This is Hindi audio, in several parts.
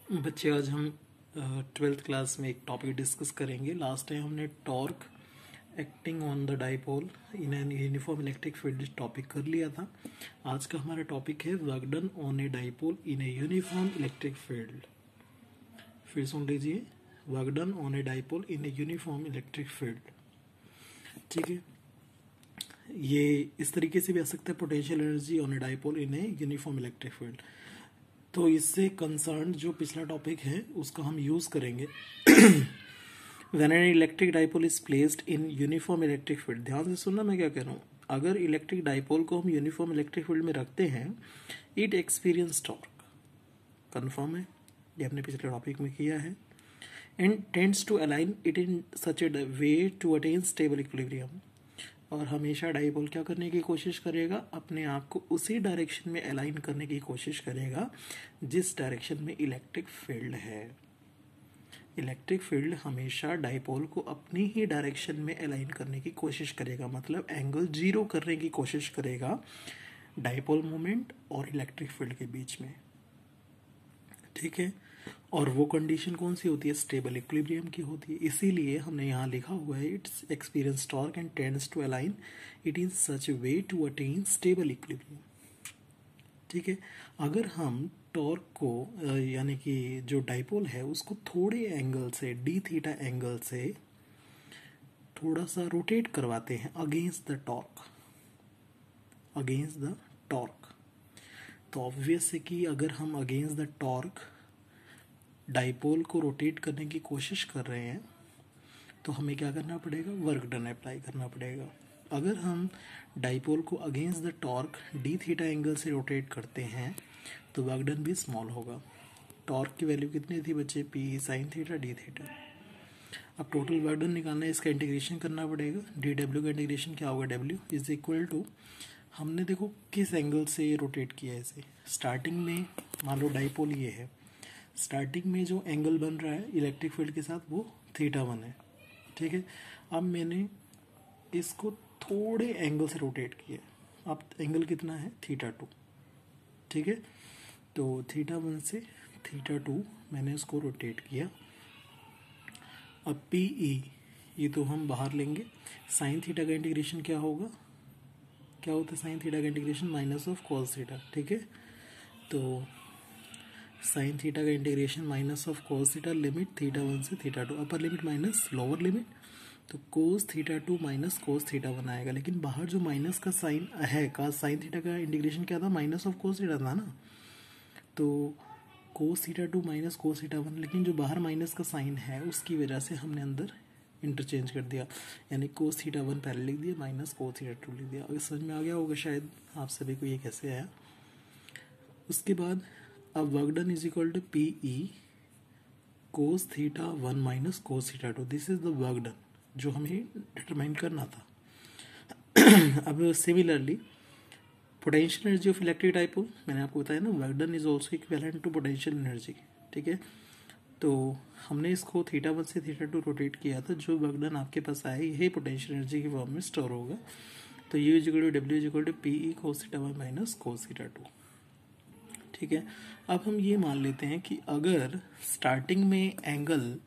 बच्चे आज हम 12th क्लास में एक टॉपिक डिस्कस करेंगे। लास्ट टाइम हमने torque acting on the dipole in an uniform electric field topic कर लिया था। आज का हमारा टॉपिक है work done on a dipole in a uniform electric field. फिर सुन लीजिए, work done on a dipole in a uniform electric field. ठीक है, ये इस तरीके से भी आ सकता है, potential energy on a dipole in a uniform electric field. तो इससे कंसर्न जो पिछला टॉपिक है उसका हम यूज करेंगे। When an electric dipole is placed in uniform electric field, ध्यान से सुनना मैं क्या कह रहा हूँ। अगर इलेक्ट्रिक डाइपोल को हम यूनिफॉर्म इलेक्ट्रिक फील्ड में रखते हैं, इट एक्सपीरियंस टॉर्क, कंफर्म है, ये हमने पिछले टॉपिक में किया है, and tends to align it in such a way to attain stable equilibrium. और हमेशा डाइपोल क्या करने की कोशिश करेगा, अपने आप को उसी डायरेक्शन में अलाइन करने की कोशिश करेगा जिस डायरेक्शन में इलेक्ट्रिक फील्ड है। इलेक्ट्रिक फील्ड हमेशा डाइपोल को अपनी ही डायरेक्शन में अलाइन करने की कोशिश करेगा, मतलब एंगल जीरो करने की कोशिश करेगा डाइपोल मोमेंट और इलेक्ट्रिक फील्ड के बीच में। ठीक है, और वो कंडीशन कौन सी होती है, स्टेबल इक्विलिब्रियम की होती है। इसीलिए हमने यहाँ लिखा हुआ है, it's experience torque and tends to align it in such way to attain stable equilibrium. ठीक है, अगर हम टॉर्क को यानी कि जो डाइपोल है उसको थोड़े एंगल से, डी थीटा एंगल से थोड़ा सा रोटेट करवाते हैं against the torque, against the torque, तो ऑब्वियस है कि अगर हम अगेंस्ट द टॉर्क डाइपोल को रोटेट करने की कोशिश कर रहे हैं तो हमें क्या करना पड़ेगा, वर्क डन अप्लाई करना पड़ेगा। अगर हम डाइपोल को against the torque D theta angle से रोटेट करते हैं तो वर्क डन भी स्मॉल होगा। टॉर्क की वैल्यू कितनी थी बच्चे, P sine theta D theta. अब टोटल वर्क डन निकालना है, इसका इंटीग्रेशन करना पड़ेगा। डी डब्ल्यू का इंटीग्रेशन क्या होगा, डब्ल्यू इज इक्वल टू, हमने देखो किस एंगल से रोटेट किया है इसे। स्टार्टिंग में मान लो डाइपोल ये है, स्टार्टिंग में जो एंगल बन रहा है इलेक्ट्रिक फील्ड के साथ वो θ1 है। ठीक है, अब मैंने इसको थोड़े एंगल से रोटेट किया, अब एंगल कितना है, θ2। ठीक है, तो θ1 से θ2 मैंने इसको रोटेट किया। अब PE ये तो हम बाहर लेंगे, साइन थीटा का इंटीग्रेशन क्या होगा, क्या होता है साइन थीटा का integration, minus of cos theta. ठीक है, तो साइन थीटा का integration minus of cos theta, limit θ1 से θ2, upper limit minus lower limit, तो कोस θ2 माइनस कोस θ1 आएगा। लेकिन बाहर जो माइनस का साइन है, का साइन थीटा का इंटीग्रेशन क्या था, माइनस ऑफ कोस थीटा था ना, तो कोस θ2 माइनस कोस θ1, लेकिन जो बाहर माइनस का साइन है उसकी वजह से हमने अंदर इंटरचेंज कर दिया, यानी कोस θ1 पहले लिख दिया, माइनस कोस θ2 लिख दिया। अगर समझ में आ गया होगा शायद आप सभी को ये कैसे आया। उसके बाद अब work done is equal to P E cos θ1 minus cos θ2, this is the work done जो हमें डिटरमाइन करना था। अब similarly potential energy of electric dipole, मैंने आपको बताया ना, work done is also equivalent to potential energy. ठीक है, तो हमने इसको θ1 से θ2 रोटेट किया था, जो वर्क डन आपके पास आया यही पोटेंशियल एनर्जी की फॉर्म में स्टोर होगा। तो U is equal to W is equal to P E cos θ1 minus cos θ2। ठीक है, अब हम ये मान लेते हैं कि अगर स्टार्टिंग में एंगल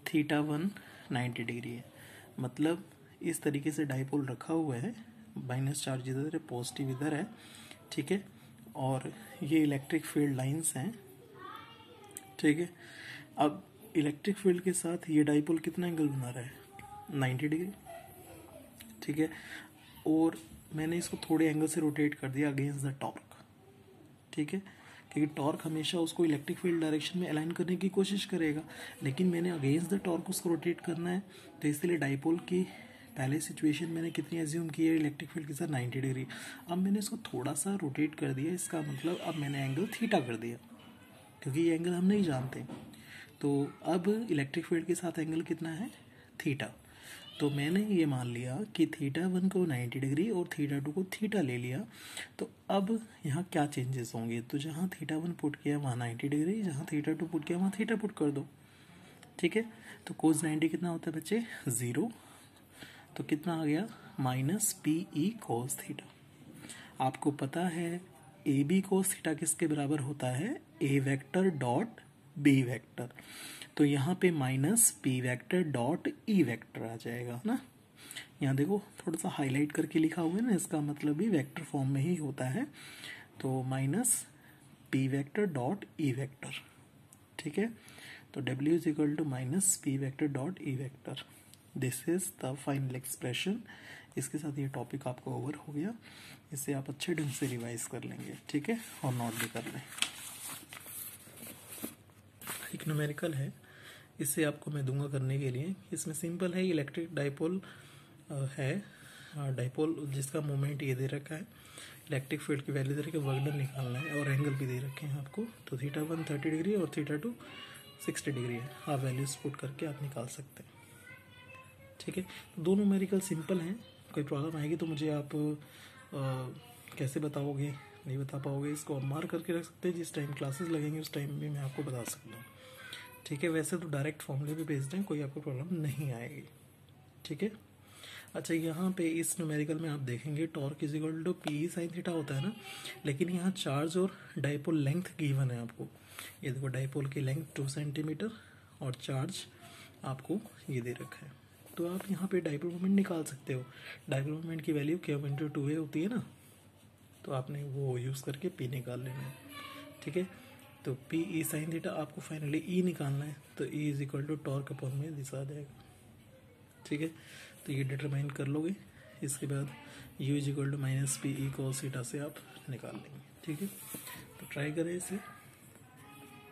θ1 90 डिग्री है, मतलब इस तरीके से डाइपोल रखा हुआ है, माइनस चार्ज इधर है, पॉजिटिव इधर है। ठीक है, और ये इलेक्ट्रिक फील्ड लाइंस हैं। ठीक है, अब इलेक्ट्रिक फील्ड के साथ ये डाइपोल कितना एंगल बना रहा है, 90 डिग्री। ठीक है, और मैंने इसको थोड़े एंगल से रोटेट कर दिया अगेंस्ट द टॉर्क। ठीक है, क्योंकि टॉर्क हमेशा उसको इलेक्ट्रिक फील्ड डायरेक्शन में अलाइन करने की कोशिश करेगा, लेकिन मैंने अगेंस्ट द टॉर्क उसको रोटेट करना है, तो इसलिए डाइपोल की पहले सिचुएशन मैंने कितनी एज्यूम की है, इलेक्ट्रिक फील्ड के साथ 90 डिग्री। अब मैंने इसको थोड़ा सा रोटेट कर दिया, इसका मतलब अब मैंने एंगल थीटा कर दिया, क्योंकि ये एंगल हम नहीं जानते। तो अब इलेक्ट्रिक फील्ड के साथ एंगल कितना है, थीटा। तो मैंने ये मान लिया कि θ1 को 90 डिग्री और θ2 को थीटा ले लिया। तो अब यहाँ क्या चेंजेस होंगे, तो जहाँ θ1 पुट किया वहाँ 90 डिग्री, जहाँ θ2 पुट किया वहाँ थीटा पुट कर दो। ठीक है, तो कोस 90 कितना होता है बच्चे, 0, तो कितना आ गया, minus P E cos theta. आपको पता है ए बी कोस थीटा किसके बराबर होता है, A vector dot B vector. तो यहाँ पे minus P vector dot E vector आ जाएगा ना। यहाँ देखो थोड़ा सा हाईलाइट करके लिखा हुआ है ना, इसका मतलब भी वेक्टर फॉर्म में ही होता है। तो minus P vector dot E vector, ठीक है। तो W is equal to minus P vector dot E vector. This is the final expression. इसके साथ ये टॉपिक आपको ओवर हो गया। इसे आप अच्छे ढंग से रिवाइज कर लेंगे, ठीक है, और नोट भी कर लें। एक न्यूमेरिकल है, इससे आपको मैं दूंगा करने के लिए। इसमें सिंपल है, इलेक्ट्रिक डाइपोल है, डाइपोल जिसका मोमेंट ये दे रखा है, इलेक्ट्रिक फील्ड की वैल्यू दे रखी है, वर्क डन निकालना है और एंगल भी दे रखे हैं आपको। तो θ1 30 डिग्री और θ2 60 डिग्री है। आप वैल्यूज पुट करके आप निकाल सकते हैं, ठीक है। दो न्यूमेरिकल सिंपल हैं। कोई प्रॉब्लम आएगी तो मुझे आप कैसे बताओगे, नहीं बता पाओगे, इसको आप मार्क करके रख सकते हैं। जिस टाइम क्लासेस लगेंगे उस टाइम भी मैं आपको बता सकता हूँ, ठीक है। वैसे तो डायरेक्ट फॉर्मूले भी भेज दें, कोई आपको प्रॉब्लम नहीं आएगी, ठीक है। अच्छा, यहाँ पे इस न्यूमेरिकल में आप देखेंगे torque is equal to P sine theta होता है ना, लेकिन यहाँ चार्ज और डाइपोल लेंथ गिवन है आपको। ये देखो डाइपोल की लेंथ 2 सेंटीमीटर और चार्ज आपको ये दे रखा है। तो आप यहाँ पे डाइपोल मोमेंट निकाल सकते हो। डाइपोल मोमेंट की वैल्यू Q/2A होती है ना, तो आपने वो यूज़ करके P निकाल लेना है, ठीक है। तो P E साइन थीटा आपको फाइनली E निकालना है, तो E is equal to torque upon में दिशा आ जाएगा, ठीक है। तो ये डिटरमाइन कर लोगे। इसके बाद U is equal to minus P E cos theta से आप निकाल लेंगे, ठीक है। तो ट्राई करें इसे।